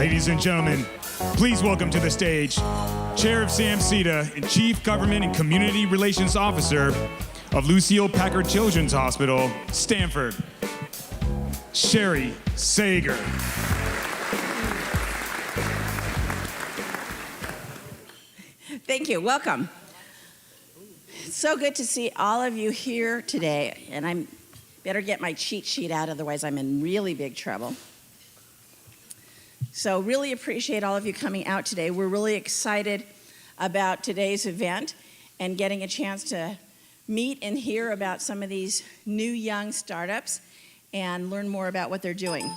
Ladies and gentlemen, please welcome to the stage Chair of SAMCEDA and Chief Government and Community Relations Officer of Lucille Packard Children's Hospital, Stanford, Sherry Sager. Thank you. Welcome. It's so good to see all of you here today, and I better get my cheat sheet out, otherwise I'm in really big trouble. So really appreciate all of you coming out today. We're really excited about today's event and getting a chance to meet and hear about some of these new young startups and learn more about what they're doing.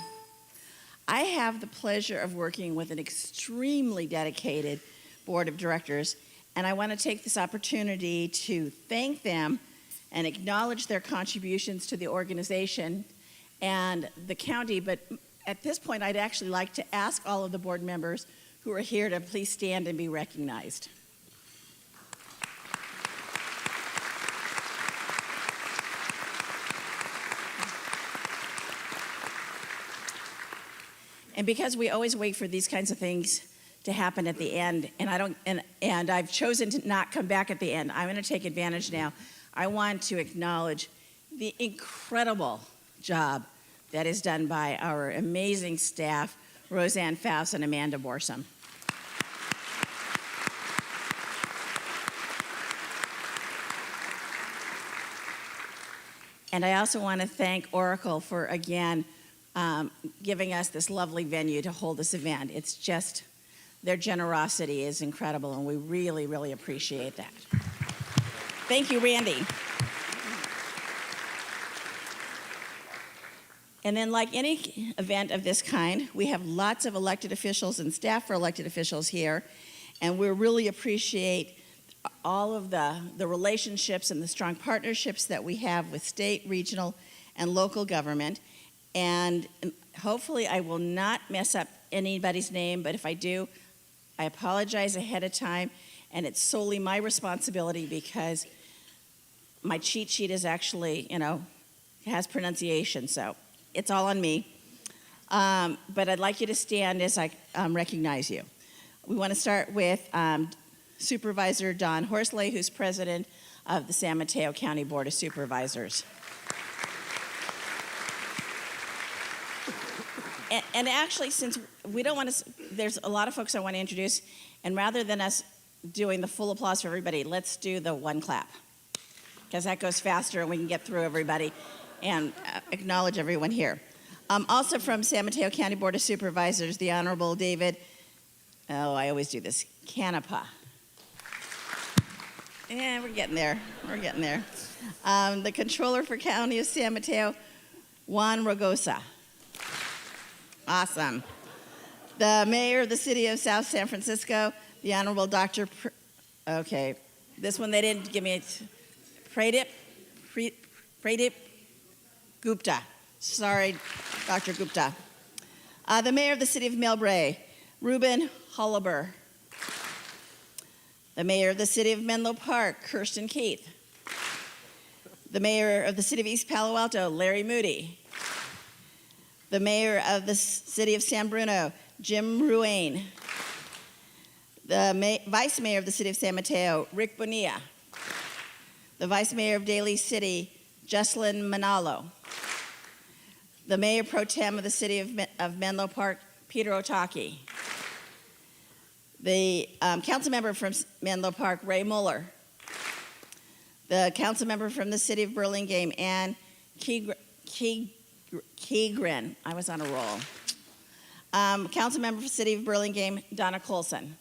I have the pleasure of working with an extremely dedicated board of directors, and I want to take this opportunity to thank them and acknowledge their contributions to the organization and the county. But at this point, I'd actually like to ask all of the board members who are here to please stand and be recognized. And because we always wait for these kinds of things to happen at the end, and I've chosen to not come back at the end, I'm going to take advantage now. I want to acknowledge the incredible job that is done by our amazing staff, Roseanne Faust and Amanda Borsum. And I also want to thank Oracle for, again, giving us this lovely venue to hold this event. It's just, their generosity is incredible, and we really, really appreciate that. Thank you, Randy. And then, like any event of this kind, we have lots of elected officials and staff for elected officials here, and we really appreciate all of the relationships and the strong partnerships that we have with state, regional, and local government. And hopefully I will not mess up anybody's name, but if I do, I apologize ahead of time, and it's solely my responsibility because my cheat sheet is actually, has pronunciation, so it's all on me. But I'd like you to stand as I recognize you. We want to start with Supervisor Don Horsley, who's president of the San Mateo County Board of Supervisors. And actually, since we don't want to, there's a lot of folks I want to introduce, and rather than us doing the full applause for everybody, let's do the one clap, because that goes faster and we can get through everybody and acknowledge everyone here. Also from San Mateo County Board of Supervisors, the Honorable David, I always do this, Canepa. Yeah, we're getting there, the Controller for County of San Mateo, Juan Ragosa. Awesome. The Mayor of the City of South San Francisco, the Honorable Dr. Okay, this one they didn't give me. Pradip Gupta. Sorry, Dr. Gupta. The Mayor of the City of Millbrae, Ruben Holliber. The Mayor of the City of Menlo Park, Kirsten Keith. The Mayor of the City of East Palo Alto, Larry Moody. The Mayor of the City of San Bruno, Jim Ruane. The Vice Mayor of the City of San Mateo, Rick Bonilla. The Vice Mayor of Daly City, Jocelyn Manalo. The Mayor Pro Tem of the City of Menlo Park, Peter Otaki. The Council Member from Menlo Park, Ray Mueller. The Council Member from the City of Burlingame, Ann Keegren, I was on a roll. Council Member for the City of Burlingame, Donna Colson.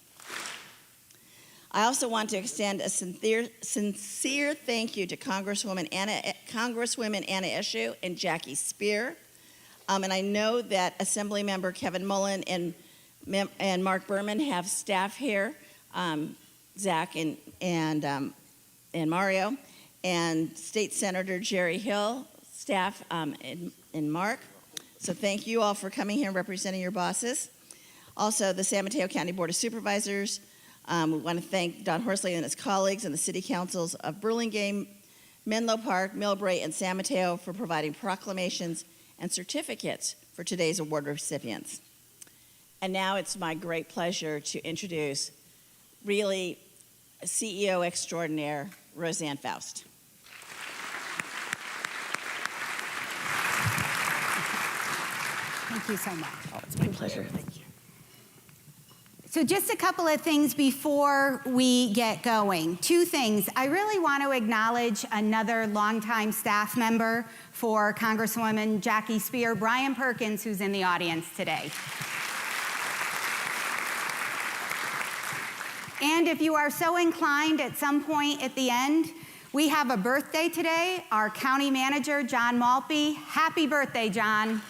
I also want to extend a sincere thank you to Congresswomen Anna Eshoo and Jackie Spear. And I know that Assemblymember Kevin Mullen and Mark Berman have staff here, Zach and Mario, and State Senator Jerry Hill, staff and Mark. So thank you all for coming here and representing your bosses. Also, the San Mateo County Board of Supervisors. We want to thank Don Horsley and his colleagues and the city councils of Burlingame, Menlo Park, Millbrae, and San Mateo for providing proclamations and certificates for today's award recipients. And now it's my great pleasure to introduce really CEO extraordinaire, Roseanne Faust. Thank you so much. Oh, it's my pleasure. Thank you. So just a couple of things before we get going. Two things. I really want to acknowledge another longtime staff member for Congresswoman Jackie Spear, Brian Perkins, who's in the audience today. And if you are so inclined at some point at the end, we have a birthday today, our county manager, John Maltby. Happy birthday, John.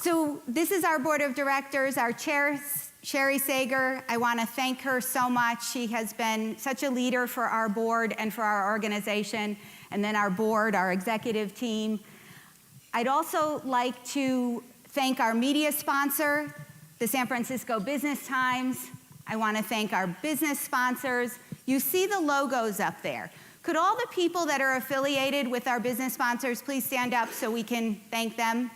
So this is our board of directors, our chair, Sherry Sager. I want to thank her so much. She has been such a leader for our board and for our organization, and then our board, our executive team. I'd also like to thank our media sponsor, the San Francisco Business Times. I want to thank our business sponsors. You see the logos up there. Could all the people that are affiliated with our business sponsors please stand up so we can thank them?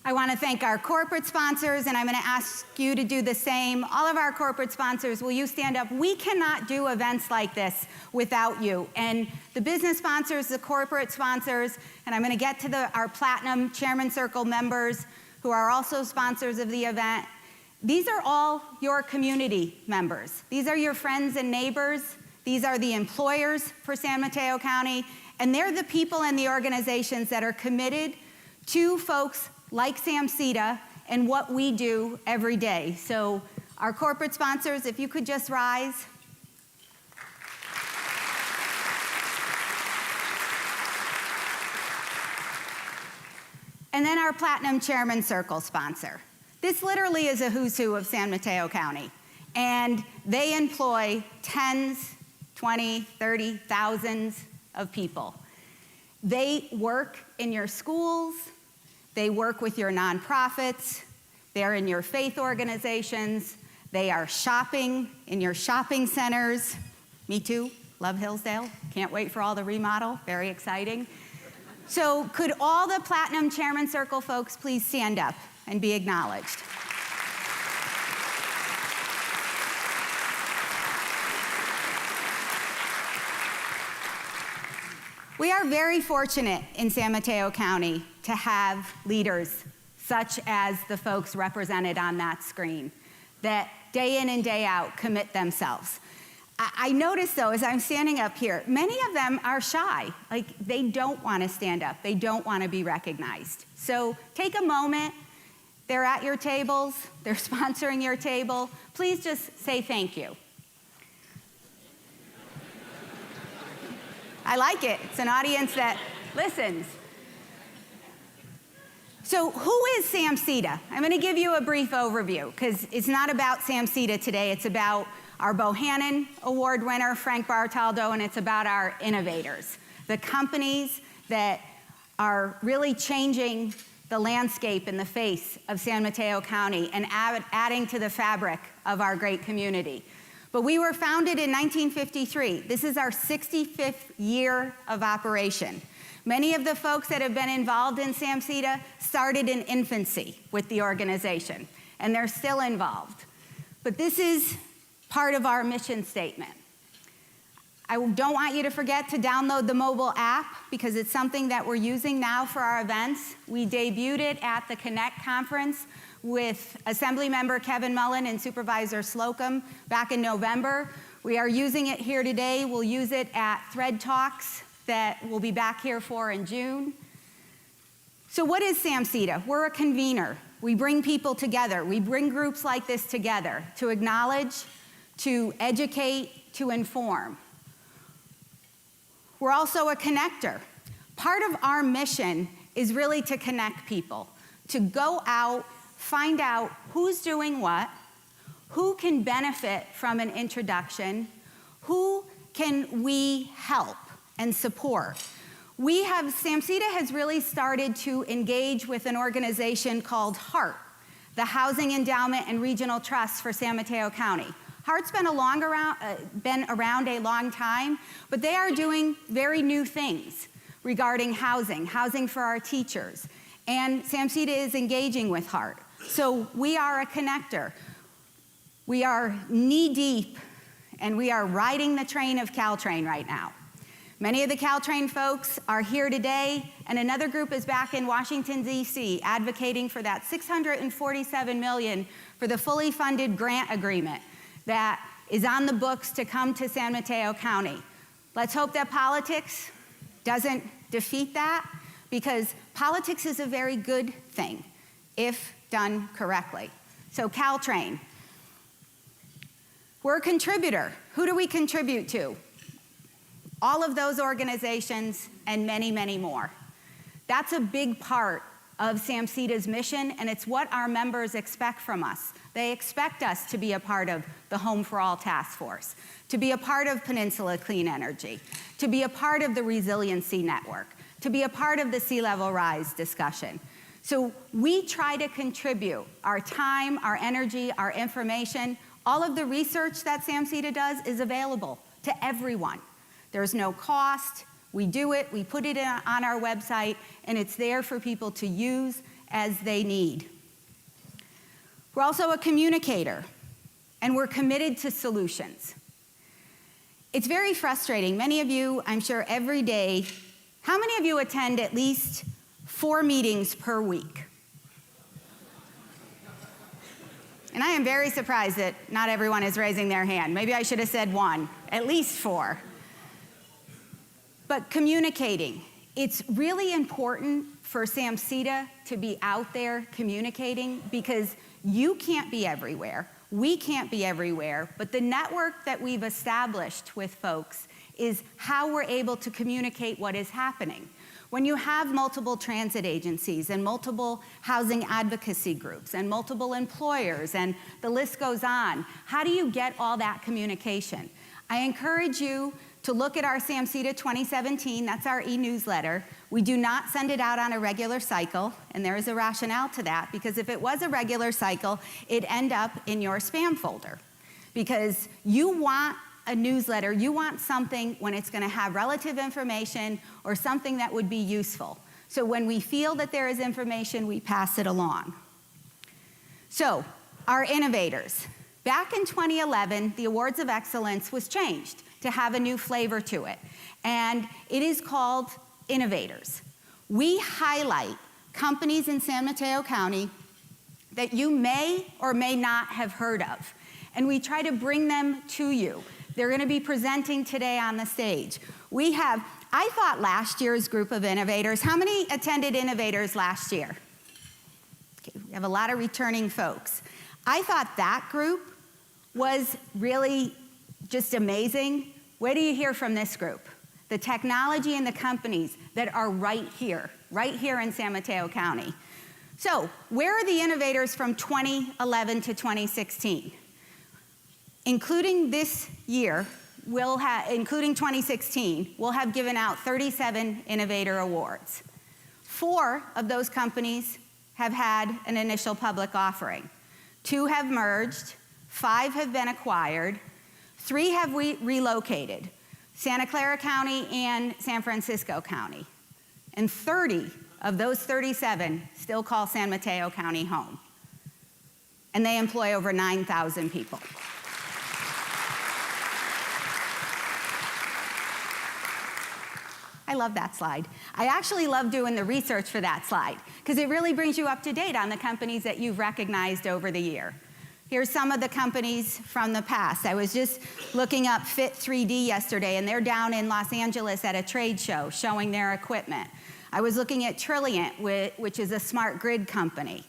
I want to thank our corporate sponsors, and I'm going to ask you to do the same. All of our corporate sponsors, will you stand up? We cannot do events like this without you. And the business sponsors, the corporate sponsors, and I'm going to get to our Platinum Chairman Circle members who are also sponsors of the event. These are all your community members. These are your friends and neighbors. These are the employers for San Mateo County, and they're the people and the organizations that are committed to folks like SAMCEDA and what we do every day. So our corporate sponsors, if you could just rise. And then our Platinum Chairman Circle sponsor. This literally is a who's who of San Mateo County. And they employ tens, 20, 30, thousands of people. They work in your schools. They work with your nonprofits. They're in your faith organizations. They are shopping in your shopping centers. Me too, love Hillsdale. Can't wait for all the remodel, very exciting. So could all the Platinum Chairman Circle folks please stand up and be acknowledged? We are very fortunate in San Mateo County to have leaders such as the folks represented on that screen that day in and day out commit themselves. I notice though, as I'm standing up here, many of them are shy. Like they don't want to stand up. They don't want to be recognized. So take a moment. They're at your tables. They're sponsoring your table. Please just say thank you. I like it. It's an audience that listens. So who is SAMCEDA? I'm going to give you a brief overview because it's not about SAMCEDA today. It's about our Bohannon Award winner, Frank Bartaldo, and it's about our innovators, the companies that are really changing the landscape and the face of San Mateo County and adding to the fabric of our great community. But we were founded in 1953. This is our 65th year of operation. Many of the folks that have been involved in SAMCEDA started in infancy with the organization, and they're still involved. But this is part of our mission statement. I don't want you to forget to download the mobile app because it's something that we're using now for our events. We debuted it at the Connect conference with Assemblymember Kevin Mullen and Supervisor Slocum back in November. We are using it here today. We'll use it at Thread Talks that we'll be back here for in June. So what is SAMCEDA? We're a convener. We bring people together. We bring groups like this together to acknowledge, to educate, to inform. We're also a connector. Part of our mission is really to connect people, to go out, find out who's doing what, who can benefit from an introduction, who can we help and support. SAMCEDA has really started to engage with an organization called HEART, the Housing Endowment and Regional Trust for San Mateo County. HEART's been around a long time, but they are doing very new things regarding housing for our teachers. And SAMCEDA is engaging with HEART. So we are a connector. We are knee-deep, and we are riding the train of Caltrain right now. Many of the Caltrain folks are here today, and another group is back in Washington, D.C., advocating for that $647 million for the fully funded grant agreement that is on the books to come to San Mateo County. Let's hope that politics doesn't defeat that, because politics is a very good thing if done correctly. So Caltrain, we're a contributor. Who do we contribute to? All of those organizations and many, many more. That's a big part of SAMCEDA's mission, and it's what our members expect from us. They expect us to be a part of the Home for All Task Force, to be a part of Peninsula Clean Energy, to be a part of the Resiliency Network, to be a part of the Sea Level Rise discussion. So we try to contribute our time, our energy, our information. All of the research that SAMCEDA does is available to everyone. There's no cost. We do it, we put it on our website, and it's there for people to use as they need. We're also a communicator, and we're committed to solutions. It's very frustrating. Many of you, I'm sure every day, how many of you attend at least 4 meetings per week? And I am very surprised that not everyone is raising their hand. Maybe I should have said 1, at least 4. But communicating, it's really important for SAMCEDA to be out there communicating, because you can't be everywhere, we can't be everywhere, but the network that we've established with folks is how we're able to communicate what is happening. When you have multiple transit agencies and multiple housing advocacy groups and multiple employers, and the list goes on, how do you get all that communication? I encourage you to look at our SAMCEDA 2017, that's our e-newsletter. We do not send it out on a regular cycle, and there is a rationale to that, because if it was a regular cycle, it'd end up in your spam folder. Because you want a newsletter, you want something when it's gonna have relative information or something that would be useful. So when we feel that there is information, we pass it along. So, our innovators. Back in 2011, the Awards of Excellence was changed to have a new flavor to it, and it is called Innovators. We highlight companies in San Mateo County that you may or may not have heard of, and we try to bring them to you. They're gonna be presenting today on the stage. I thought last year's group of innovators, how many attended Innovators last year? Okay, we have a lot of returning folks. I thought that group was really just amazing. Where do you hear from this group? The technology and the companies that are right here in San Mateo County. So, where are the innovators from 2011 to 2016? Including this year, including 2016, we'll have given out 37 Innovator Awards. 4 of those companies have had an initial public offering. 2 have merged, 5 have been acquired, 3 have relocated, Santa Clara County and San Francisco County. And 30 of those 37 still call San Mateo County home. And they employ over 9,000 people. I love that slide. I actually love doing the research for that slide, because it really brings you up to date on the companies that you've recognized over the year. Here's some of the companies from the past. I was just looking up Fit3D yesterday, and they're down in Los Angeles at a trade show showing their equipment. I was looking at Trilliant, which is a smart grid company.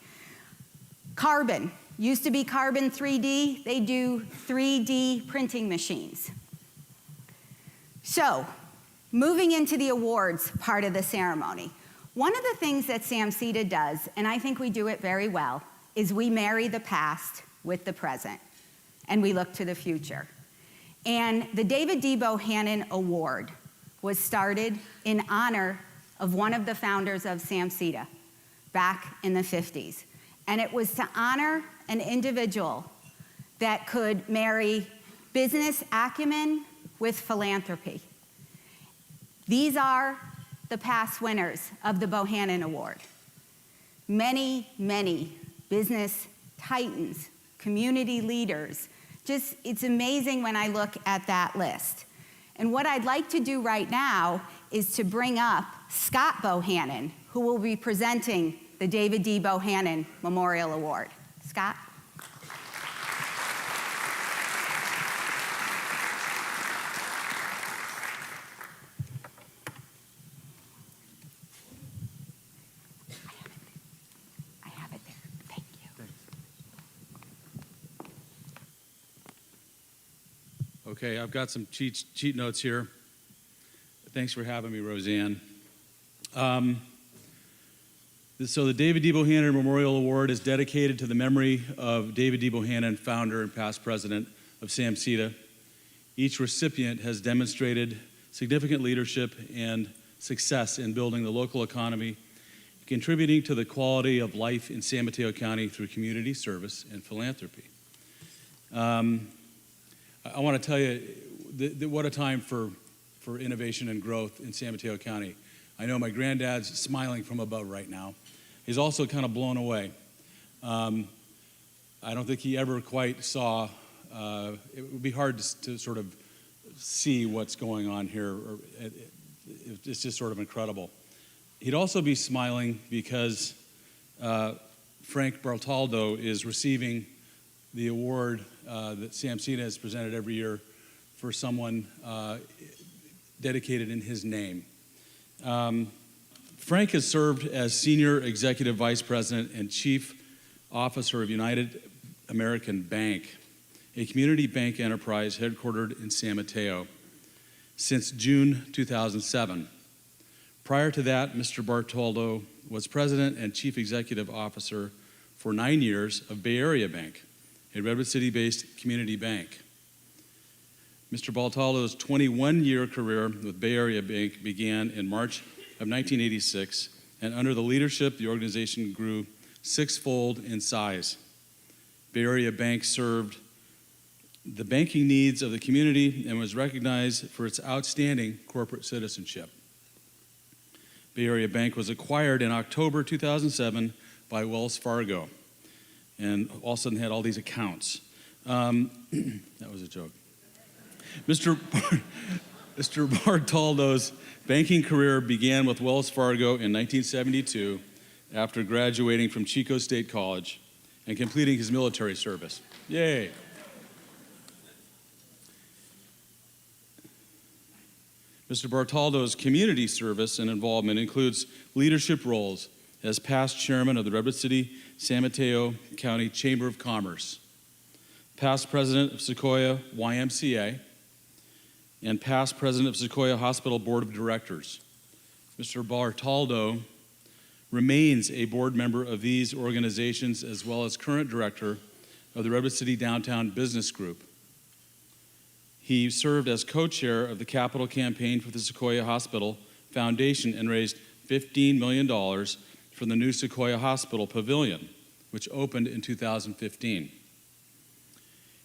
Carbon, used to be Carbon 3D, they do 3D printing machines. So, moving into the awards part of the ceremony, one of the things that SAMCEDA does, and I think we do it very well, is we marry the past with the present, and we look to the future. And the David D. Bohannon Award was started in honor of one of the founders of SAMCEDA back in the 50s. And it was to honor an individual that could marry business acumen with philanthropy. These are the past winners of the Bohannon Award. Many, many business titans, community leaders. Just, it's amazing when I look at that list. And what I'd like to do right now is to bring up Scott Bohannon, who will be presenting the David D. Bohannon Memorial Award. Scott? I have it there. Thank you. Okay, I've got some cheat notes here. Thanks for having me, Roseanne. So the David D. Bohannon Memorial Award is dedicated to the memory of David D. Bohannon, founder and past president of SAMCEDA. Each recipient has demonstrated significant leadership and success in building the local economy, contributing to the quality of life in San Mateo County through community service and philanthropy. I want to tell you what a time for innovation and growth in San Mateo County. I know my granddad's smiling from above right now. He's also kind of blown away. I don't think he ever quite saw, it would be hard to sort of see what's going on here. It's just sort of incredible. He'd also be smiling because Frank Bartaldo is receiving the award that SAMCEDA has presented every year for someone dedicated in his name. Frank has served as Senior Executive Vice President and Chief Officer of United American Bank, a community bank enterprise headquartered in San Mateo, since June 2007. Prior to that, Mr. Bartaldo was President and Chief Executive Officer for 9 years of Bay Area Bank, a Redwood City-based community bank. Mr. Bartaldo's 21-year career with Bay Area Bank began in March of 1986, and under the leadership, the organization grew sixfold in size. Bay Area Bank served the banking needs of the community and was recognized for its outstanding corporate citizenship. Bay Area Bank was acquired in October 2007 by Wells Fargo, and all of a sudden had all these accounts. That was a joke. Mr. Bartaldo's banking career began with Wells Fargo in 1972 after graduating from Chico State College and completing his military service. Yay. Mr. Bartaldo's community service and involvement includes leadership roles as past chairman of the Redwood City San Mateo County Chamber of Commerce, past president of Sequoia YMCA, and past president of Sequoia Hospital Board of Directors. Mr. Bartaldo remains a board member of these organizations as well as current director of the Redwood City Downtown Business Group. He served as co-chair of the capital campaign for the Sequoia Hospital Foundation and raised $15 million for the new Sequoia Hospital Pavilion, which opened in 2015.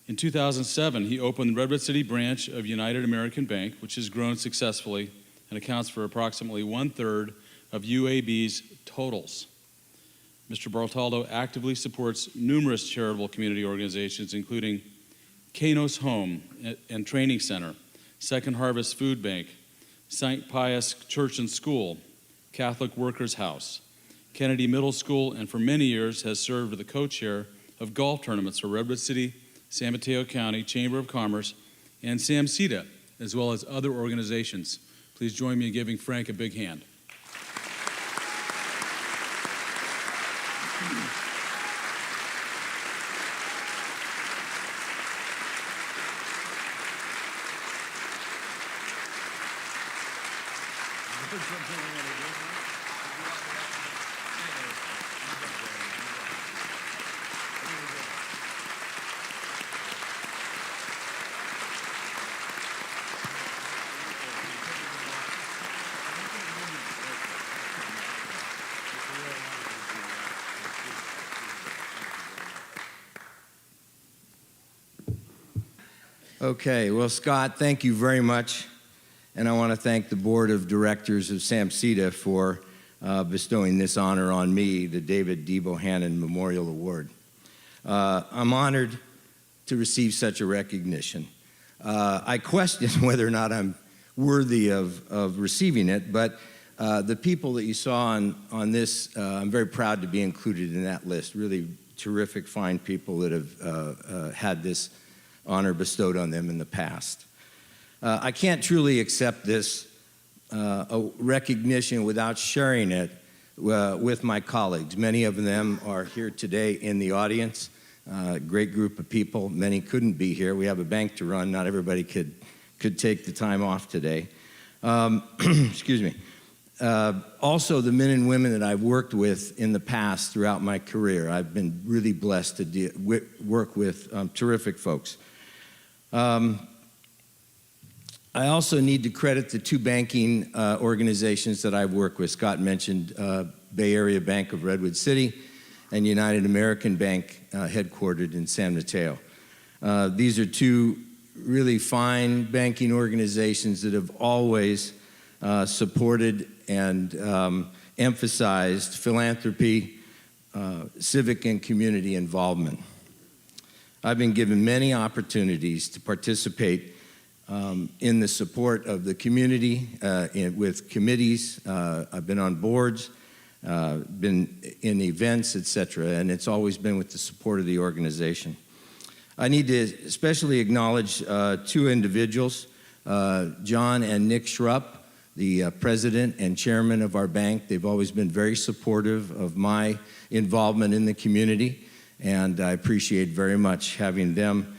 In 2007, he opened the Redwood City branch of United American Bank, which has grown successfully and accounts for approximately 1/3 of UAB's totals. Mr. Bartaldo actively supports numerous charitable community organizations, including Kanos Home and Training Center, Second Harvest Food Bank, St. Pius Church and School, Catholic Workers House, Kennedy Middle School, and for many years has served as the co-chair of golf tournaments for Redwood City, San Mateo County Chamber of Commerce, and SAMCEDA, as well as other organizations. Please join me in giving Frank a big hand. Okay, well, Scott, thank you very much. And I want to thank the Board of Directors of SAMCEDA for bestowing this honor on me, the David D. Bohannon Memorial Award. I'm honored to receive such a recognition. I question whether or not I'm worthy of receiving it, but the people that you saw on this, I'm very proud to be included in that list. Really terrific, fine people that have had this honor bestowed on them in the past. I can't truly accept this recognition without sharing it with my colleagues. Many of them are here today in the audience. Great group of people. Many couldn't be here. We have a bank to run. Not everybody could take the time off today. Excuse me. Also, the men and women that I've worked with in the past throughout my career. I've been really blessed to work with terrific folks. I also need to credit the two banking organizations that I've worked with. Scott mentioned Bay Area Bank of Redwood City and United American Bank, headquartered in San Mateo. These are two really fine banking organizations that have always supported and emphasized philanthropy, civic and community involvement. I've been given many opportunities to participate in the support of the community with committees. I've been on boards, been in events, etc., and it's always been with the support of the organization. I need to especially acknowledge two individuals, John and Nick Schrupp, the president and chairman of our bank. They've always been very supportive of my involvement in the community, and I appreciate very much having them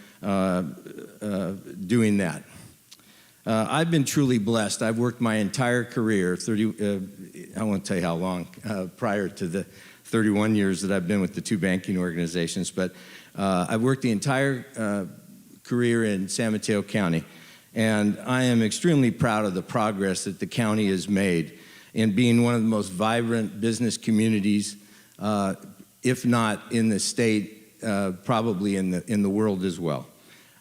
doing that. I've been truly blessed. I've worked my entire career, I won't tell you how long, prior to the 31 years that I've been with the two banking organizations, but I've worked the entire career in San Mateo County, and I am extremely proud of the progress that the county has made in being one of the most vibrant business communities, if not in the state, probably in the world as well.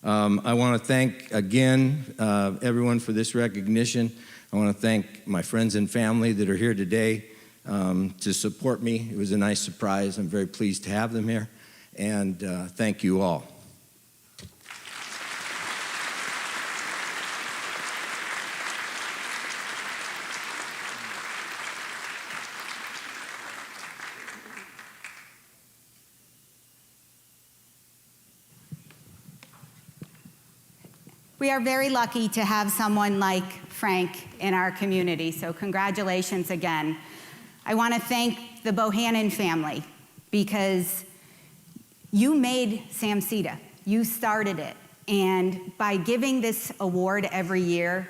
I want to thank again everyone for this recognition. I want to thank my friends and family that are here today to support me. It was a nice surprise. I'm very pleased to have them here, and thank you all. We are very lucky to have someone like Frank in our community, so congratulations again. I want to thank the Bohannon family because you made SAMCEDA. You started it, and by giving this award every year,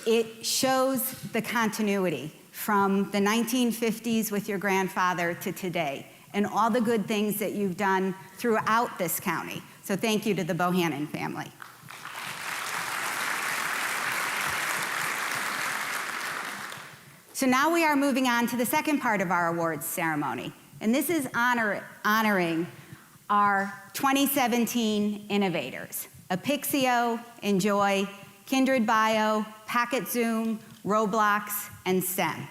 it shows the continuity from the 1950s with your grandfather to today and all the good things that you've done throughout this county. So thank you to the Bohannon family. So now we are moving on to the second part of our awards ceremony, and this is honoring our 2017 innovators: Apixio, Enjoy, KindredBio, PacketZoom, Roblox, and STEM.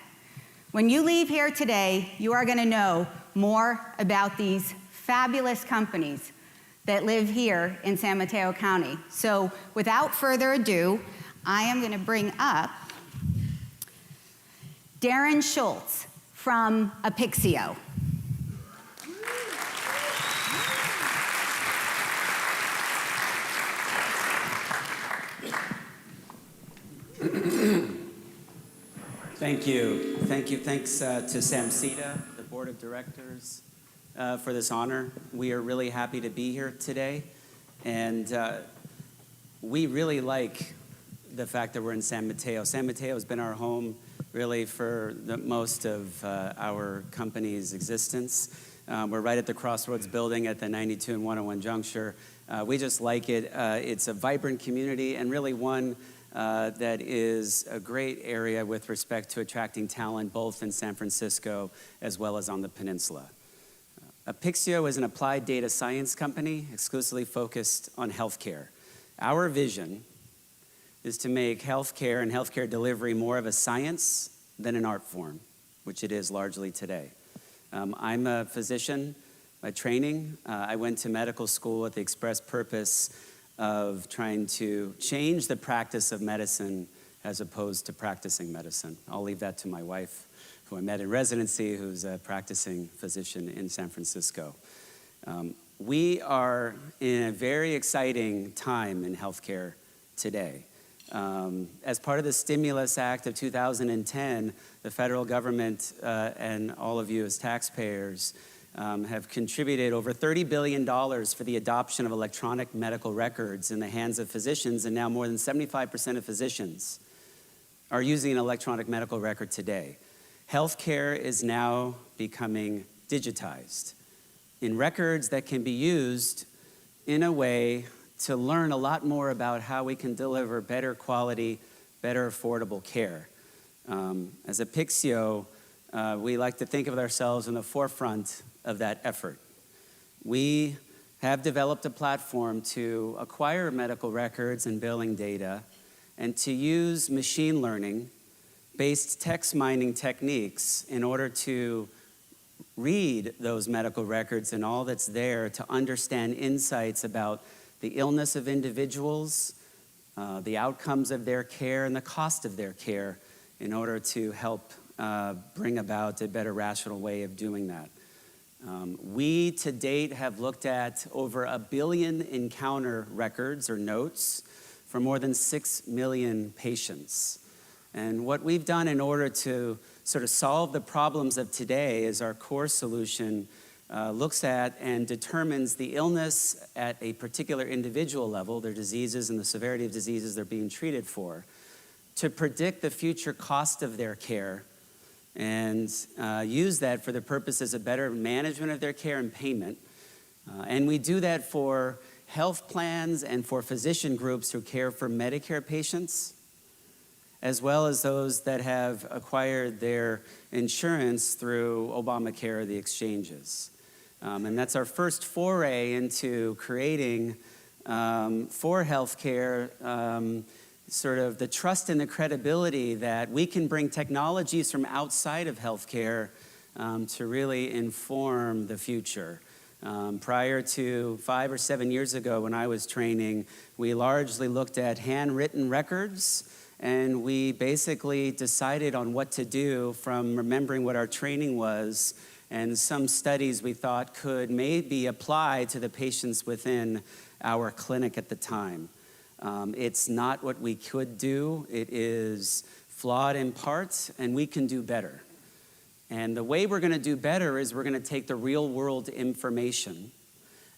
When you leave here today, you are going to know more about these fabulous companies that live here in San Mateo County. So without further ado, I am going to bring up Darren Schultz from Apixio. Thank you. Thanks to SAMCEDA, the Board of Directors, for this honor. We are really happy to be here today, and we really like the fact that we're in San Mateo. San Mateo has been our home really for the most of our company's existence. We're right at the Crossroads building at the 92 and 101 juncture. We just like it. It's a vibrant community and really one that is a great area with respect to attracting talent both in San Francisco as well as on the peninsula. Apixio is an applied data science company exclusively focused on healthcare. Our vision is to make healthcare and healthcare delivery more of a science than an art form, which it is largely today. I'm a physician by training. I went to medical school with the express purpose of trying to change the practice of medicine as opposed to practicing medicine. I'll leave that to my wife, who I met in residency, who's a practicing physician in San Francisco. We are in a very exciting time in healthcare today. As part of the Stimulus Act of 2010, the federal government and all of you as taxpayers have contributed over $30 billion for the adoption of electronic medical records in the hands of physicians, and now more than 75% of physicians are using an electronic medical record today. Healthcare is now becoming digitized in records that can be used in a way to learn a lot more about how we can deliver better quality, better affordable care. As Apixio, we like to think of ourselves in the forefront of that effort. We have developed a platform to acquire medical records and billing data and to use machine learning-based text mining techniques in order to read those medical records and all that's there to understand insights about the illness of individuals, the outcomes of their care, and the cost of their care in order to help bring about a better rational way of doing that. We, to date, have looked at over 1 billion encounter records or notes for more than 6 million patients. And what we've done in order to sort of solve the problems of today is our core solution looks at and determines the illness at a particular individual level, their diseases and the severity of diseases they're being treated for, to predict the future cost of their care and use that for the purposes of better management of their care and payment. And we do that for health plans and for physician groups who care for Medicare patients, as well as those that have acquired their insurance through Obamacare or the exchanges. And that's our first foray into creating for healthcare sort of the trust and the credibility that we can bring technologies from outside of healthcare to really inform the future. Prior to 5 or 7 years ago when I was training, we largely looked at handwritten records, and we basically decided on what to do from remembering what our training was and some studies we thought could maybe apply to the patients within our clinic at the time. It's not what we could do. It is flawed in parts, and we can do better. And the way we're going to do better is we're going to take the real-world information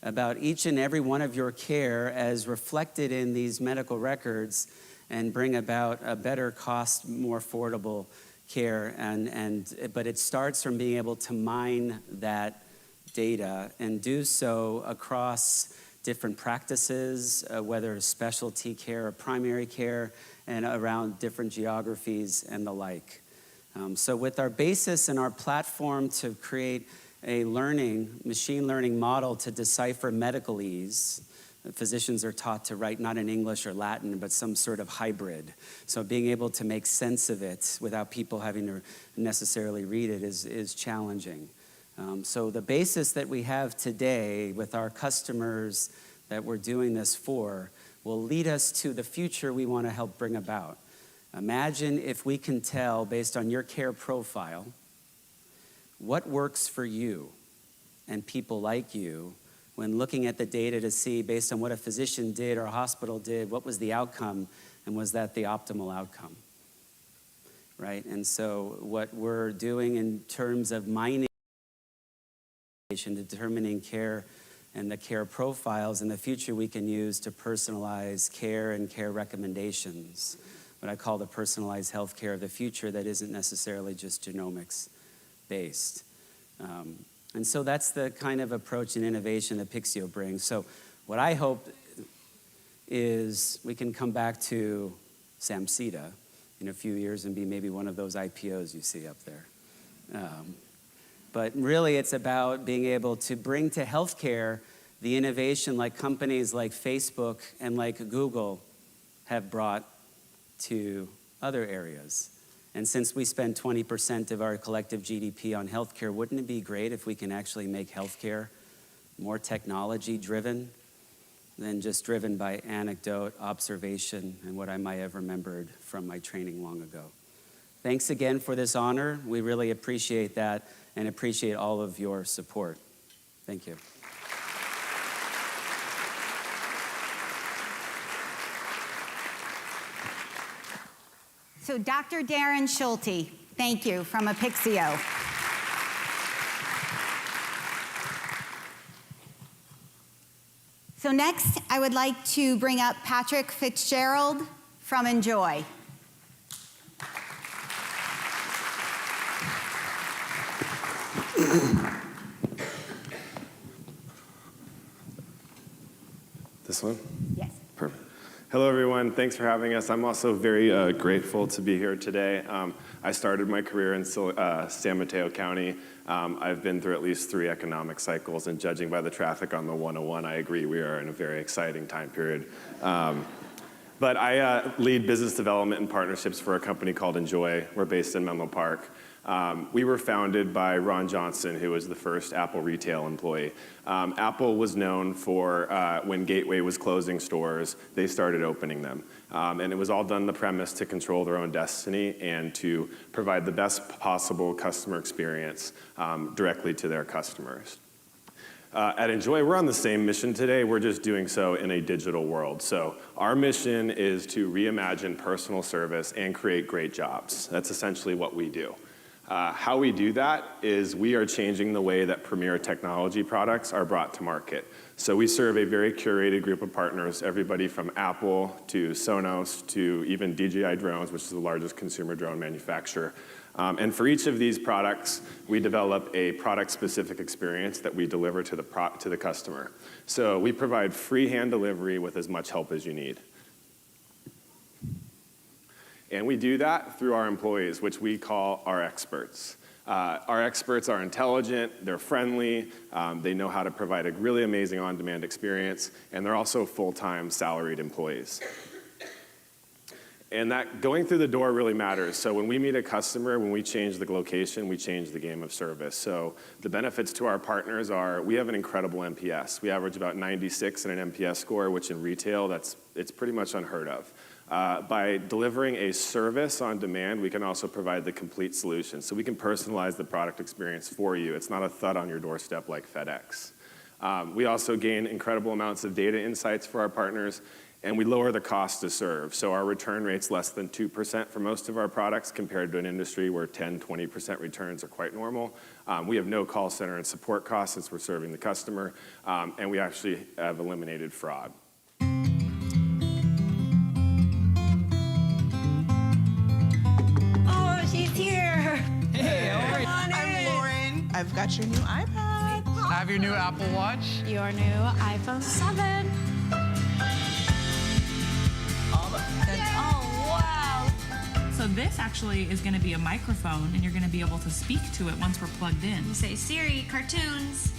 about each and every one of your care as reflected in these medical records and bring about a better cost, more affordable care. But it starts from being able to mine that data and do so across different practices, whether it's specialty care or primary care, and around different geographies and the like. So with our basis and our platform to create a machine learning model to decipher medicalese, physicians are taught to write not in English or Latin, but some sort of hybrid. So being able to make sense of it without people having to necessarily read it is challenging. So the basis that we have today with our customers that we're doing this for will lead us to the future we want to help bring about. Imagine if we can tell, based on your care profile, what works for you and people like you when looking at the data to see, based on what a physician did or a hospital did, what was the outcome, and was that the optimal outcome, right? And so what we're doing in terms of mining, determining care and the care profiles in the future we can use to personalize care and care recommendations, what I call the personalized health care of the future that isn't necessarily just genomics based. And so that's the kind of approach and innovation that Apixio brings. So what I hope is we can come back to SAMCEDA in a few years and be maybe one of those IPOs you see up there. But really it's about being able to bring to healthcare the innovation like companies like Facebook and like Google have brought to other areas. And since we spend 20% of our collective GDP on healthcare, wouldn't it be great if we can actually make healthcare more technology-driven than just driven by anecdote, observation, and what I might have remembered from my training long ago? Thanks again for this honor. We really appreciate that and appreciate all of your support. Thank you. So Dr. Darren Schulte, thank you, from Apixio. So next, I would like to bring up Patrick Fitzgerald from Enjoy. This one? Yes. Perfect. Hello, everyone. Thanks for having us. I'm also very grateful to be here today. I started my career in San Mateo County. I've been through at least 3 economic cycles, and judging by the traffic on the 101, I agree we are in a very exciting time period. But I lead business development and partnerships for a company called Enjoy. We're based in Menlo Park. We were founded by Ron Johnson, who was the first Apple retail employee. Apple was known for when Gateway was closing stores, they started opening them. And it was all done on the premise to control their own destiny and to provide the best possible customer experience directly to their customers. At Enjoy, we're on the same mission today. We're just doing so in a digital world. So our mission is to reimagine personal service and create great jobs. That's essentially what we do. How we do that is we are changing the way that premier technology products are brought to market. So we serve a very curated group of partners, everybody from Apple to Sonos to even DJI Drones, which is the largest consumer drone manufacturer. And for each of these products, we develop a product-specific experience that we deliver to the customer. So we provide free hand delivery with as much help as you need. And we do that through our employees, which we call our experts. Our experts are intelligent, they're friendly, they know how to provide a really amazing on-demand experience, and they're also full-time salaried employees. And that going through the door really matters. So when we meet a customer, when we change the location, we change the game of service. So the benefits to our partners are we have an incredible NPS. We average about 96 in an NPS score, which in retail, it's pretty much unheard of. By delivering a service on demand, we can also provide the complete solution. So we can personalize the product experience for you. It's not a thud on your doorstep like FedEx. We also gain incredible amounts of data insights for our partners, and we lower the cost to serve. So our return rate's less than 2% for most of our products compared to an industry where 10, 20% returns are quite normal. We have no call center and support costs since we're serving the customer, and we actually have eliminated fraud. She's here. Hey, I'm Lauren. I've got your new iPad. I have your new Apple Watch. Your new iPhone 7. Oh, wow. So this actually is going to be a microphone, and you're going to be able to speak to it once we're plugged in. You say, Siri, cartoons.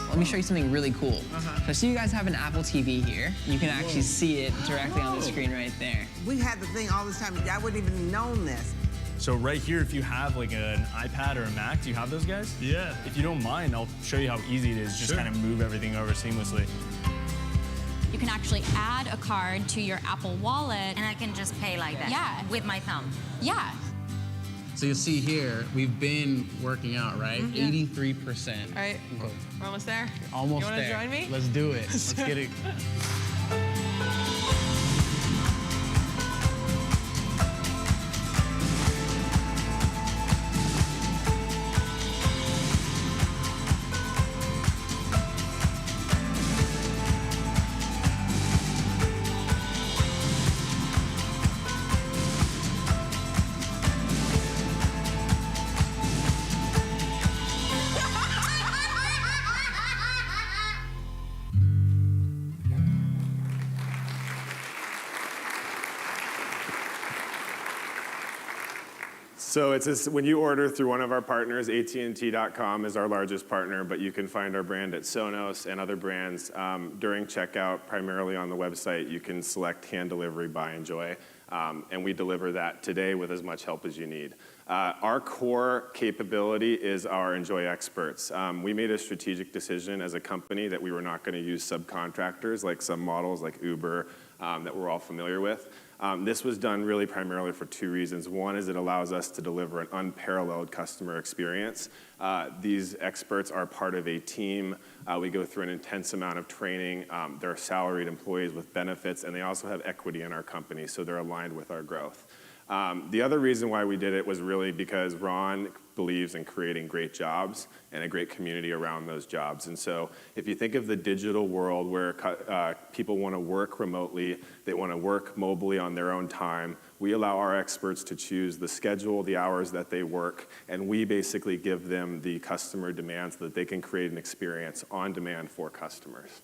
Let me show you something really cool. So I see you guys have an Apple TV here. You can actually see it directly on the screen right there. We had the thing all this time. I wouldn't even known this. So right here, if you have like an iPad or a Mac, do you have those guys? Yeah. If you don't mind, I'll show you how easy it is. Just kind of move everything over seamlessly. You can actually add a card to your Apple Wallet. And I can just pay like that? Yeah. With my thumb? Yeah. So you'll see here, we've been working out, right? 83%. All right, we're almost there. Almost you there. You want to join me? Let's do it. Let's get it. So when you order through one of our partners, AT&T.com is our largest partner, but you can find our brand at Sonos and other brands. During checkout, primarily on the website, you can select hand delivery, buy, enjoy, and we deliver that today with as much help as you need. Our core capability is our Enjoy experts. We made a strategic decision as a company that we were not going to use subcontractors like some models like Uber that we're all familiar with. This was done really primarily for two reasons. One is it allows us to deliver an unparalleled customer experience. These experts are part of a team. We go through an intense amount of training. They're salaried employees with benefits, and they also have equity in our company, so they're aligned with our growth. The other reason why we did it was really because Ron believes in creating great jobs and a great community around those jobs. And so if you think of the digital world where people want to work remotely, they want to work mobilely on their own time, we allow our experts to choose the schedule, the hours that they work, and we basically give them the customer demands so that they can create an experience on demand for customers.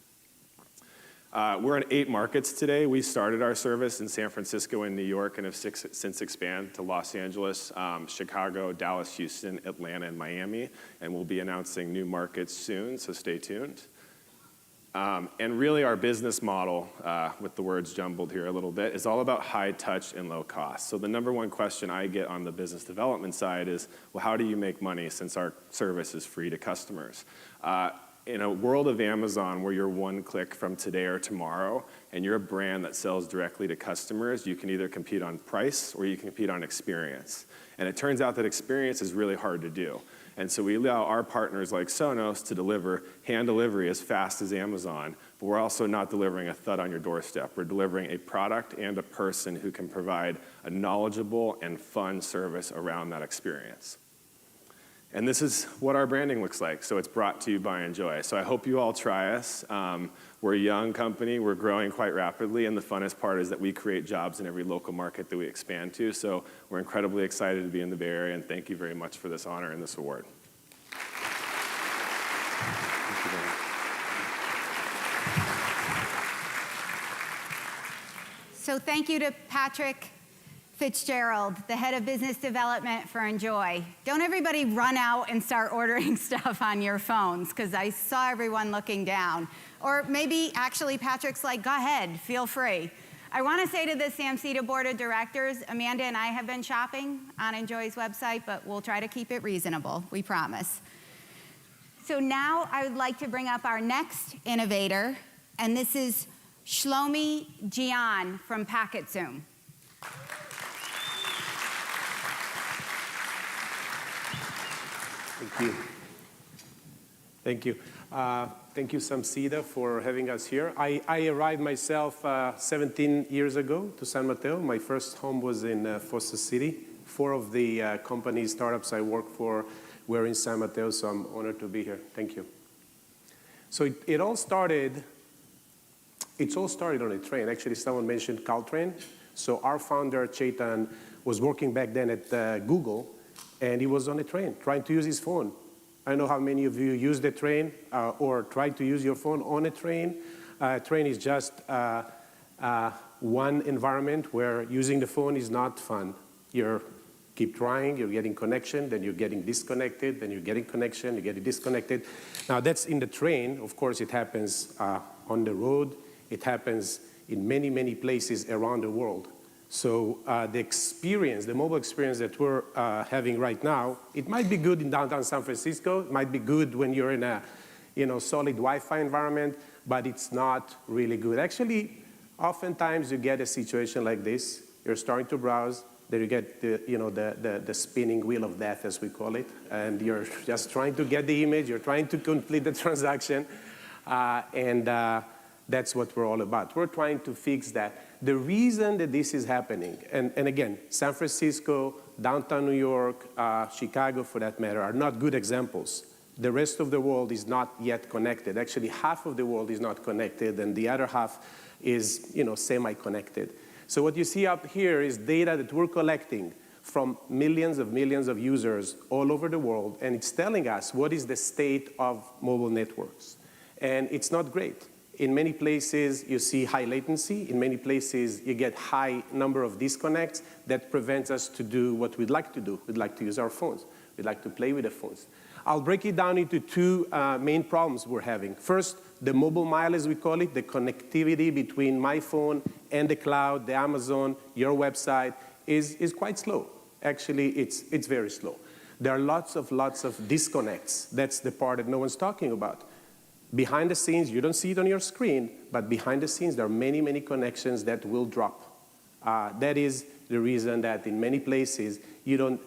We're in 8 markets today. We started our service in San Francisco and New York and have since expanded to Los Angeles, Chicago, Dallas, Houston, Atlanta, and Miami. And we'll be announcing new markets soon, so stay tuned. And really our business model, with the words jumbled here a little bit, is all about high touch and low cost. So the number one question I get on the business development side is, well, how do you make money since our service is free to customers? In a world of Amazon where you're one click from today or tomorrow and you're a brand that sells directly to customers, you can either compete on price or you can compete on experience. And it turns out that experience is really hard to do. And so we allow our partners like Sonos to deliver hand delivery as fast as Amazon, but we're also not delivering a thud on your doorstep. We're delivering a product and a person who can provide a knowledgeable and fun service around that experience. And this is what our branding looks like. So it's brought to you by Enjoy. So I hope you all try us. We're a young company. We're growing quite rapidly. And the funnest part is that we create jobs in every local market that we expand to. So we're incredibly excited to be in the Bay Area. And thank you very much for this honor and this award. Thank you very much. So thank you to Patrick Fitzgerald, the head of business development for Enjoy. Don't everybody run out and start ordering stuff on your phones, because I saw everyone looking down. Or maybe actually Patrick's like, go ahead, feel free. I want to say to the SAMCEDA Board of Directors, Amanda and I have been shopping on Enjoy's website, but we'll try to keep it reasonable, we promise. So now I would like to bring up our next innovator, and this is Shlomi Gian from PacketZoom. Thank you. Thank you. Thank you, SAMCEDA, for having us here. I arrived myself 17 years ago to San Mateo. My first home was in Foster City. 4 of the companies, startups I worked for were in San Mateo, so I'm honored to be here. Thank you. So it all started on a train. Actually, someone mentioned Caltrain. So our founder, Chetan, was working back then at Google, and he was on a train trying to use his phone. I don't know how many of you use the train or try to use your phone on a train. Train is just one environment where using the phone is not fun. You keep trying, you're getting connection, then you're getting disconnected, then you're getting connection, you're getting disconnected. Now that's in the train. Of course, it happens on the road. It happens in many, many places around the world. So the experience, the mobile experience that we're having right now, it might be good in downtown San Francisco. It might be good when you're in a solid Wi-Fi environment, but it's not really good. Actually, oftentimes you get a situation like this. You're starting to browse, then you get the spinning wheel of death, as we call it, and you're just trying to get the image. You're trying to complete the transaction, and that's what we're all about. We're trying to fix that. The reason that this is happening, and again, San Francisco, downtown New York, Chicago for that matter, are not good examples. The rest of the world is not yet connected. Actually, half of the world is not connected, and the other half is semi-connected. So what you see up here is data that we're collecting from millions of users all over the world, and it's telling us what is the state of mobile networks. And it's not great. In many places, you see high latency. In many places, you get high number of disconnects that prevents us to do what we'd like to do. We'd like to use our phones. We'd like to play with the phones. I'll break it down into two main problems we're having. First, the mobile mile, as we call it, the connectivity between my phone and the cloud, the Amazon, your website, is quite slow. Actually, it's very slow. There are lots of disconnects. That's the part that no one's talking about. Behind the scenes, you don't see it on your screen, but behind the scenes, there are many, many connections that will drop. That is the reason that in many places, you don't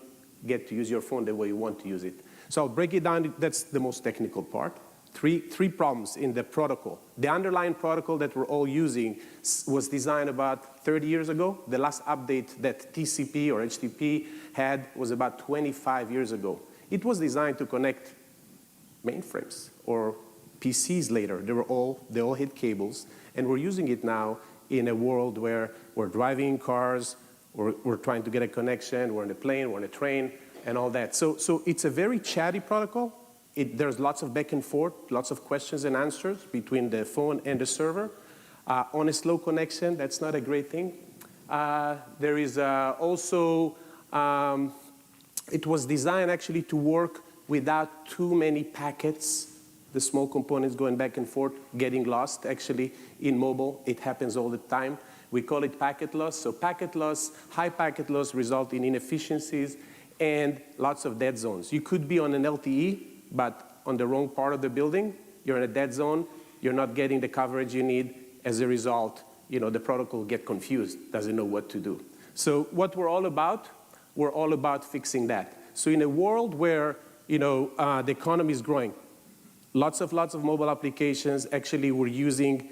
get to use your phone the way you want to use it. So I'll break it down. That's the most technical part. Three problems in the protocol. The underlying protocol that we're all using was designed about 30 years ago. The last update that TCP or HTTP had was about 25 years ago. It was designed to connect mainframes or PCs later. They all hit cables, and we're using it now in a world where we're driving in cars, we're trying to get a connection, we're in a plane, we're in a train, and all that. So it's a very chatty protocol. There's lots of back and forth, lots of questions and answers between the phone and the server. On a slow connection, that's not a great thing. There is also, it was designed actually to work without too many packets, the small components going back and forth, getting lost. Actually, in mobile, it happens all the time. We call it packet loss. So packet loss, high packet loss result in inefficiencies and lots of dead zones. You could be on an LTE, but on the wrong part of the building, you're in a dead zone, you're not getting the coverage you need. As a result, the protocol get confused, doesn't know what to do. So what we're all about fixing that. So in a world where the economy is growing, lots of mobile applications. Actually, we're using,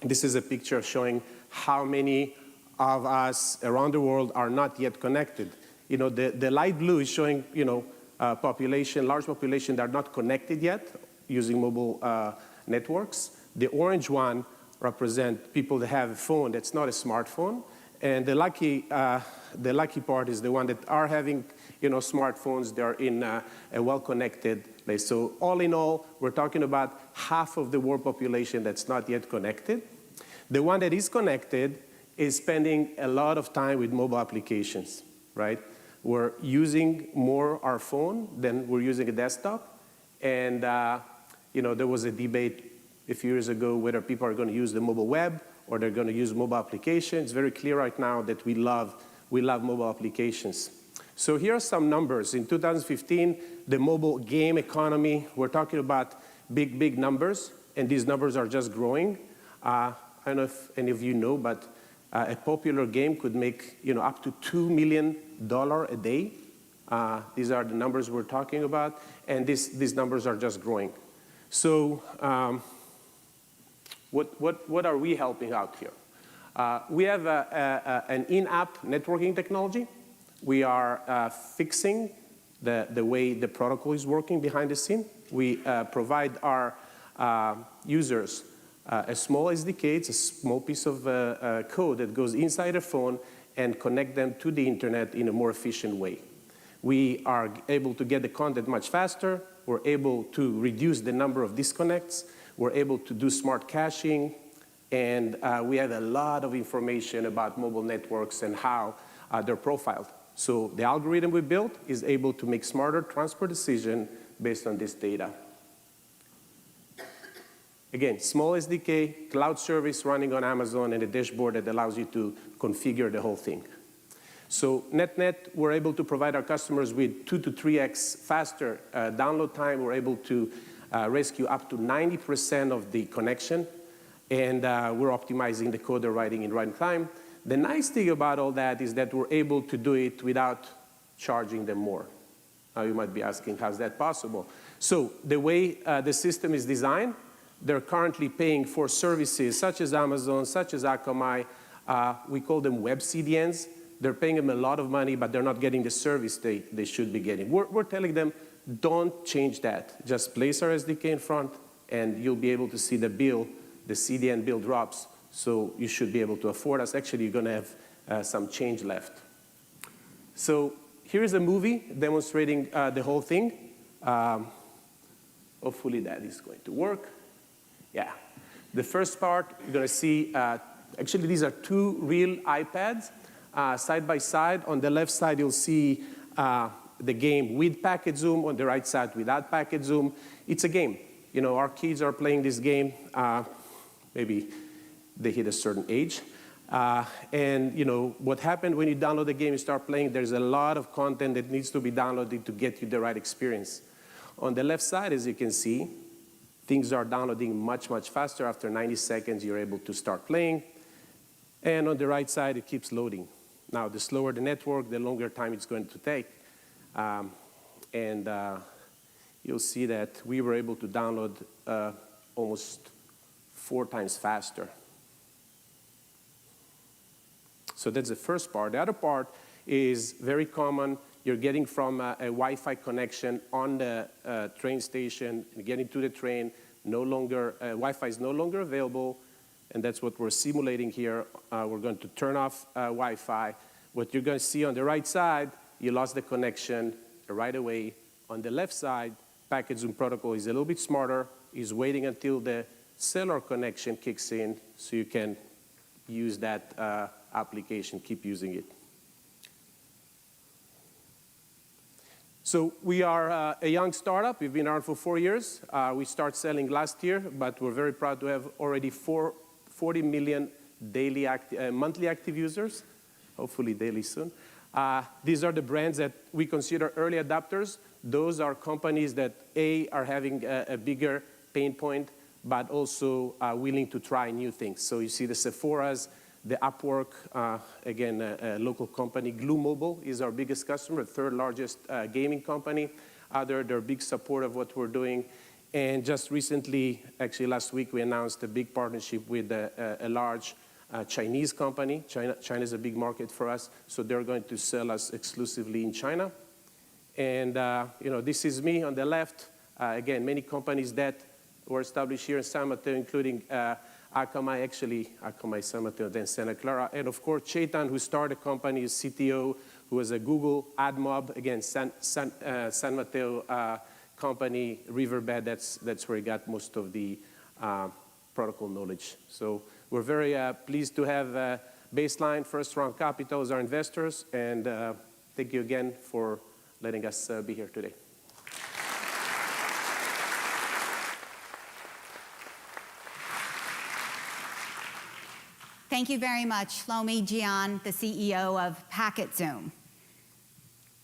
this is a picture showing how many of us around the world are not yet connected. The light blue is showing, large population that are not connected yet using mobile networks. The orange one represent people that have a phone that's not a smartphone. And the lucky part is the one that are having, smartphones. They're in a well-connected place. So all in all, we're talking about half of the world population that's not yet connected. The one that is connected is spending a lot of time with mobile applications, right? We're using more our phone than we're using a desktop. And, there was a debate a few years ago whether people are going to use the mobile web or they're going to use mobile applications. It's very clear right now that we love mobile applications. So here are some numbers. In 2015, the mobile game economy, we're talking about big numbers, and these numbers are just growing. I don't know if any of you know, but a popular game could make up to $2 million a day. These are the numbers we're talking about, and these numbers are just growing. So what are we helping out here? We have an in-app networking technology. We are fixing the way the protocol is working behind the scene. We provide our users a small SDK. It's a small piece of code that goes inside a phone and connect them to the internet in a more efficient way. We are able to get the content much faster. We're able to reduce the number of disconnects. We're able to do smart caching. And we have a lot of information about mobile networks and how they're profiled. So the algorithm we built is able to make smarter transport decisions based on this data. Again, small SDK, cloud service running on Amazon, and a dashboard that allows you to configure the whole thing. So net, we're able to provide our customers with 2 to 3x faster download time. We're able to rescue up to 90% of the connection. And we're optimizing the code they're writing in right time. The nice thing about all that is that we're able to do it without charging them more. Now you might be asking, how's that possible? So the way the system is designed, they're currently paying for services such as Amazon, such as Akamai. We call them web CDNs. They're paying them a lot of money, but they're not getting the service they should be getting. We're telling them, don't change that. Just place our SDK in front, and you'll be able to see the bill. The CDN bill drops, so you should be able to afford us. Actually, you're going to have some change left. So here's a movie demonstrating the whole thing. Hopefully that is going to work. Yeah. The first part, you're going to see, actually, these are two real iPads side by side. On the left side, you'll see the game with PacketZoom. On the right side, without PacketZoom. It's a game. You know, our kids are playing this game. Maybe they hit a certain age. And you know, what happened when you download the game and start playing, there's a lot of content that needs to be downloaded to get you the right experience. On the left side, as you can see, things are downloading much, much faster. After 90 seconds, you're able to start playing. And on the right side, it keeps loading. Now, the slower the network, the longer time it's going to take. You'll see that we were able to download almost 4 times faster. So that's the first part. The other part is very common. You're getting from a Wi-Fi connection on the train station, getting to the train, Wi-Fi is no longer available, and that's what we're simulating here. We're going to turn off Wi-Fi. What you're going to see on the right side, you lost the connection right away. On the left side, PacketZoom protocol is a little bit smarter. It's waiting until the cellular connection kicks in so you can use that application, keep using it. So we are a young startup. We've been around for 4 years. We started selling last year, but we're very proud to have already 40 million monthly active users, hopefully daily soon. These are the brands that we consider early adopters. Those are companies that, A, are having a bigger pain point, but also willing to try new things. So you see the Sephora's, the Upwork, again, a local company. Glue Mobile is our biggest customer, third largest gaming company. They're a big support of what we're doing. And just recently, actually last week, we announced a big partnership with a large Chinese company. China is a big market for us, so they're going to sell us exclusively in China. And this is me on the left. Again, many companies that were established here in San Mateo, including Akamai, San Mateo, then Santa Clara. And of course, Chetan, who started the company, is CTO, who was a Google AdMob, again, San Mateo company, Riverbed, that's where he got most of the protocol knowledge. So we're very pleased to have Baseline, First Round Capital as our investors, and thank you again for letting us be here today. Thank you very much, Shlomi Jian, the CEO of PacketZoom.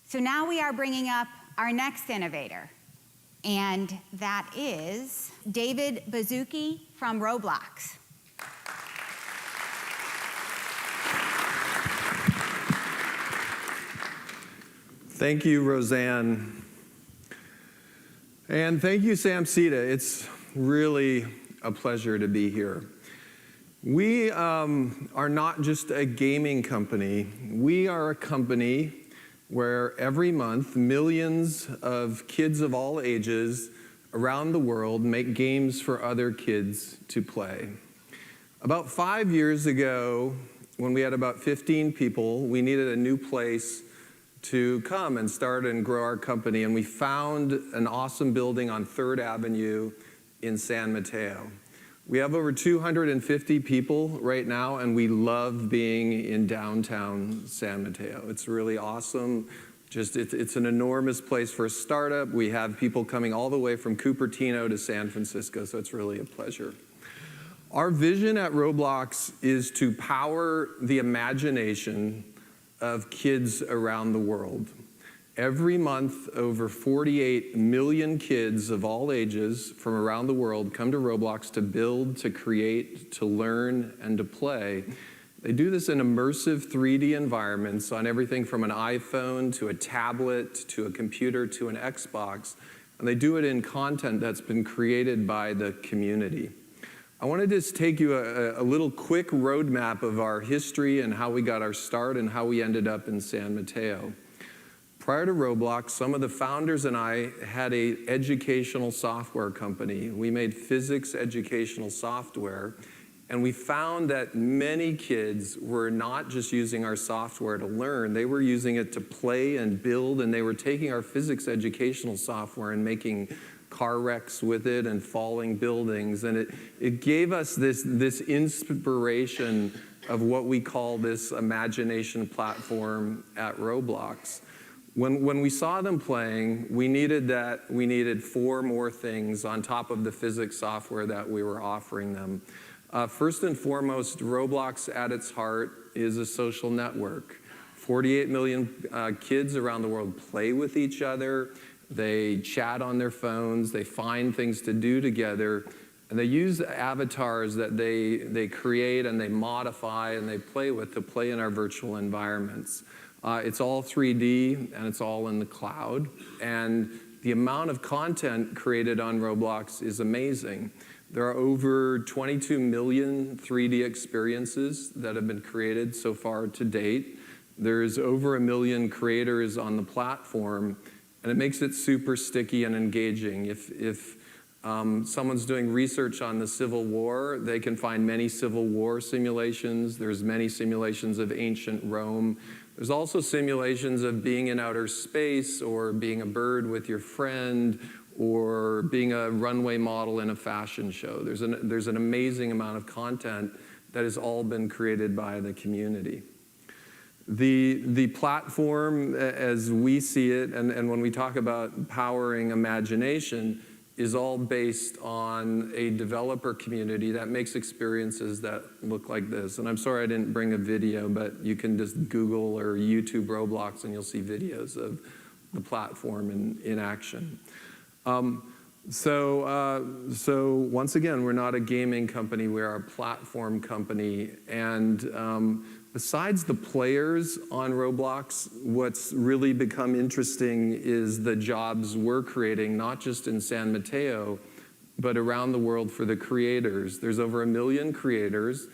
So now we are bringing up our next innovator, and that is David Bazuki from Roblox. Thank you, Roseanne. And thank you, SAMCEDA. It's really a pleasure to be here. We are not just a gaming company. We are a company where every month millions of kids of all ages around the world make games for other kids to play. About 5 years ago, when we had about 15 people, we needed a new place to come and start and grow our company, and we found an awesome building on 3rd Avenue in San Mateo. We have over 250 people right now, and we love being in downtown San Mateo. It's really awesome. It's an enormous place for a startup. We have people coming all the way from Cupertino to San Francisco, so it's really a pleasure. Our vision at Roblox is to power the imagination of kids around the world. Every month, over 48 million kids of all ages from around the world come to Roblox to build, to create, to learn, and to play. They do this in immersive 3D environments on everything from an iPhone to a tablet to a computer to an Xbox, and they do it in content that's been created by the community. I want to just take you a little quick roadmap of our history and how we got our start and how we ended up in San Mateo. Prior to Roblox, some of the founders and I had an educational software company. We made physics educational software, and we found that many kids were not just using our software to learn, they were using it to play and build, and they were taking our physics educational software and making car wrecks with it and falling buildings. And it gave us this inspiration of what we call this imagination platform at Roblox. When we saw them playing, we needed 4 more things on top of the physics software that we were offering them. First and foremost, Roblox at its heart is a social network. 48 million kids around the world play with each other. They chat on their phones. They find things to do together. And they use avatars that they create and they modify and they play with to play in our virtual environments. It's all 3D and it's all in the cloud. And the amount of content created on Roblox is amazing. There are over 22 million 3D experiences that have been created so far to date. There's over 1 million creators on the platform, and it makes it super sticky and engaging. If someone's doing research on the Civil War, they can find many Civil War simulations. There's many simulations of ancient Rome. There's also simulations of being in outer space or being a bird with your friend or being a runway model in a fashion show. There's an amazing amount of content that has all been created by the community. The platform, as we see it, and when we talk about powering imagination, is all based on a developer community that makes experiences that look like this. And I'm sorry I didn't bring a video, but you can just Google or YouTube Roblox and you'll see videos of the platform in action. So once again, we're not a gaming company, we are a platform company. And besides the players on Roblox, what's really become interesting is the jobs we're creating, not just in San Mateo, but around the world for the creators. There's over 1 million creators.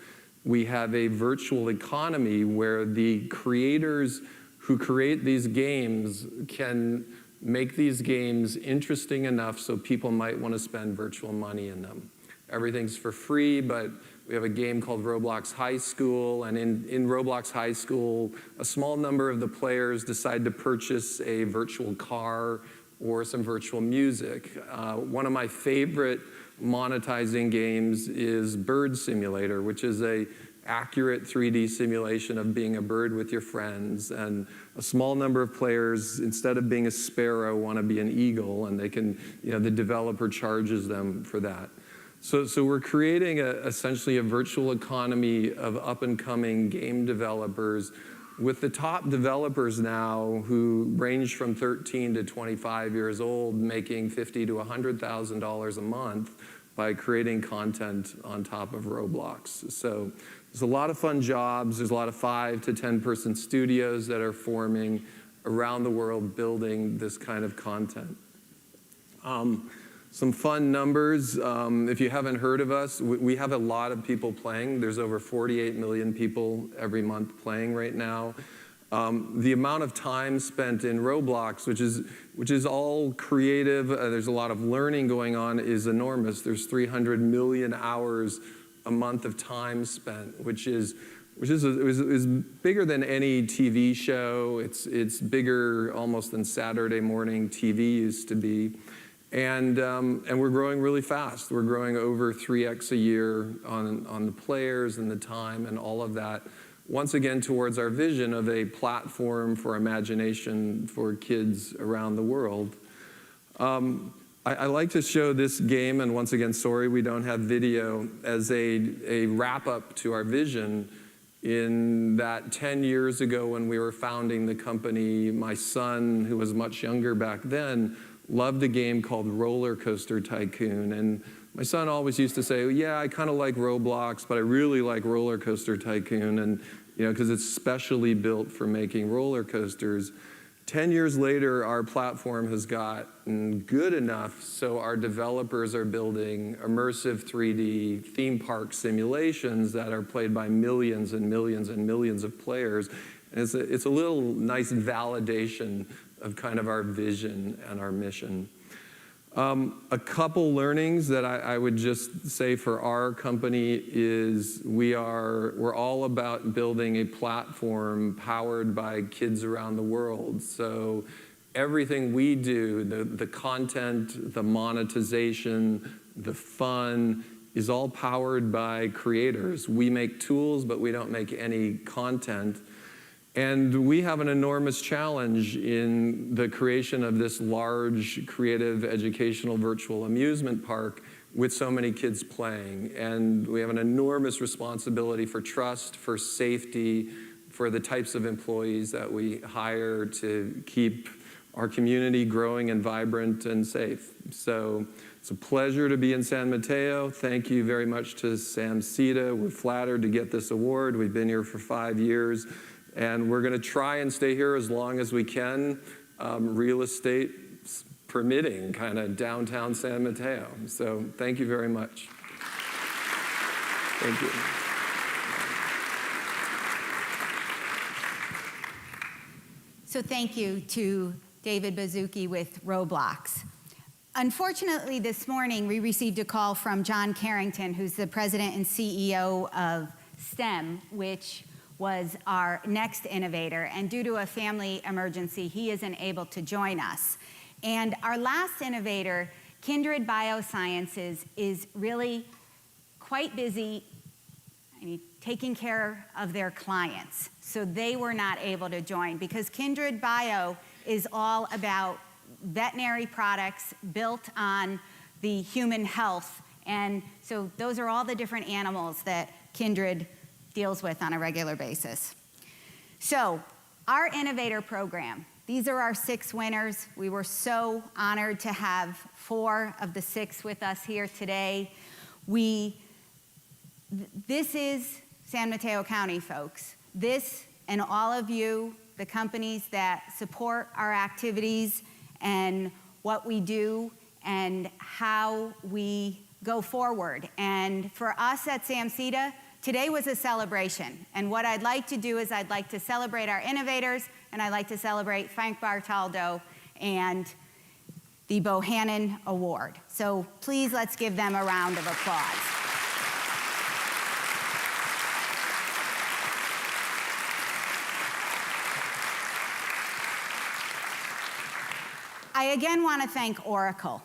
We have a virtual economy where the creators who create these games can make these games interesting enough so people might want to spend virtual money in them. Everything's for free, but we have a game called Roblox High School, and in Roblox High School, a small number of the players decide to purchase a virtual car or some virtual music. One of my favorite monetizing games is Bird Simulator, which is an accurate 3D simulation of being a bird with your friends. And a small number of players, instead of being a sparrow, want to be an eagle, and they can, the developer charges them for that. So we're creating essentially a virtual economy of up-and-coming game developers with the top developers now who range from 13 to 25 years old making $50,000 to $100,000 a month by creating content on top of Roblox. So there's a lot of fun jobs. There's a lot of 5 to 10 person studios that are forming around the world building this kind of content. Some fun numbers. If you haven't heard of us, we have a lot of people playing. There's over 48 million people every month playing right now. The amount of time spent in Roblox, which is all creative, there's a lot of learning going on, is enormous. There's 300 million hours a month of time spent, which is bigger than any TV show. It's bigger almost than Saturday morning TV used to be. And we're growing really fast. We're growing over 3x a year on the players and the time and all of that. Once again, towards our vision of a platform for imagination for kids around the world. I like to show this game, and once again, sorry we don't have video, as a wrap-up to our vision. In that 10 years ago when we were founding the company, my son, who was much younger back then, loved a game called Roller Coaster Tycoon. And my son always used to say, yeah, I kind of like Roblox, but I really like Roller Coaster Tycoon, and because it's specially built for making roller coasters. 10 years later, our platform has gotten good enough so our developers are building immersive 3D theme park simulations that are played by millions and millions and millions of players. And it's a little nice validation of kind of our vision and our mission. A couple learnings that I would just say for our company is we're all about building a platform powered by kids around the world. So everything we do, the content, the monetization, the fun, is all powered by creators. We make tools, but we don't make any content. And we have an enormous challenge in the creation of this large, creative, educational, virtual amusement park with so many kids playing. And we have an enormous responsibility for trust, for safety, for the types of employees that we hire to keep our community growing and vibrant and safe. So it's a pleasure to be in San Mateo. Thank you very much to SAMCEDA. We're flattered to get this award. We've been here for 5 years, and we're going to try and stay here as long as we can, real estate permitting, kind of downtown San Mateo. So thank you very much. Thank you. So thank you to David Bazuki with Roblox. Unfortunately, this morning, we received a call from John Carrington, who's the president and CEO of STEM, which was our next innovator. And due to a family emergency, he isn't able to join us. And our last innovator, KindredBio, is really quite busy taking care of their clients. So they were not able to join because KindredBio is all about veterinary products built on the human health. And so those are all the different animals that Kindred deals with on a regular basis. So our innovator program, these are our 6 winners. We were so honored to have 4 of the 6 with us here today. This is San Mateo County, folks. This and all of you, the companies that support our activities and what we do and how we go forward. And for us at SAMCEDA, today was a celebration. And what I'd like to do is I'd like to celebrate our innovators, and I'd like to celebrate Frank Bartaldo and the Bohannon Award. So please, let's give them a round of applause. I again want to thank Oracle.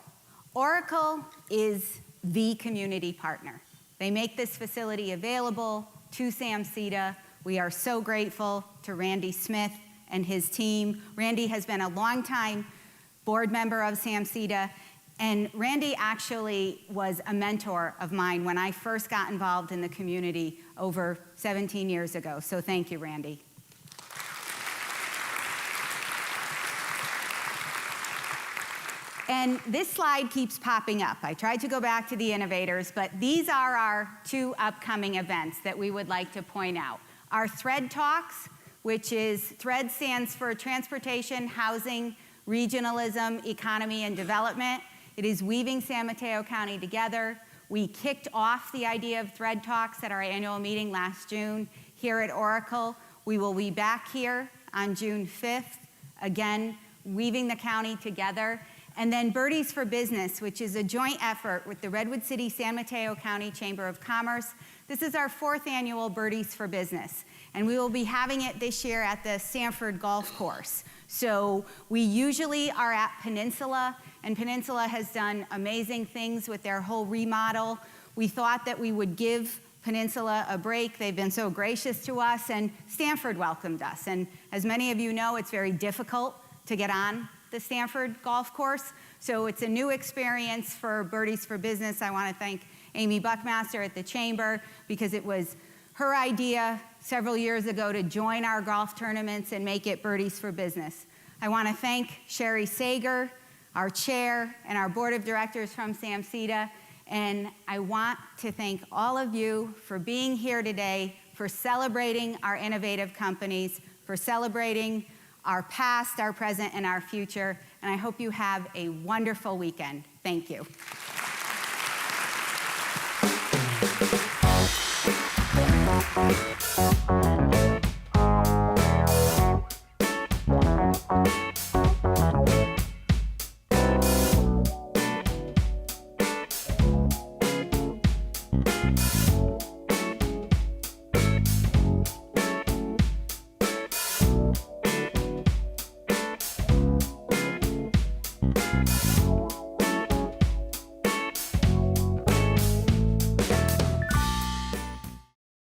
Oracle is the community partner. They make this facility available to SAMCEDA. We are so grateful to Randy Smith and his team. Randy has been a longtime board member of SAMCEDA, and Randy actually was a mentor of mine when I first got involved in the community over 17 years ago. So thank you, Randy. And this slide keeps popping up. I tried to go back to the innovators, but these are our 2 upcoming events that we would like to point out. Our Thread Talks, which is THREAD stands for Transportation, Housing, Regionalism, Economy, and Development. It is weaving San Mateo County together. We kicked off the idea of Thread Talks at our annual meeting last June here at Oracle. We will be back here on June 5th, again, weaving the county together. And then Birdies for Business, which is a joint effort with the Redwood City San Mateo County Chamber of Commerce. This is our 4th annual Birdies for Business. And we will be having it this year at the Sanford Golf Course. So we usually are at Peninsula, and Peninsula has done amazing things with their whole remodel. We thought that we would give Peninsula a break. They've been so gracious to us, and Stanford welcomed us. And as many of you know, it's very difficult to get on the Stanford Golf Course. So it's a new experience for Birdies for Business. I want to thank Amy Buckmaster at the Chamber because it was her idea several years ago to join our golf tournaments and make it Birdies for Business. I want to thank Sherry Sager, our chair, and our board of directors from SAMCEDA. And I want to thank all of you for being here today, for celebrating our innovative companies, for celebrating our past, our present, and our future. And I hope you have a wonderful weekend. Thank you.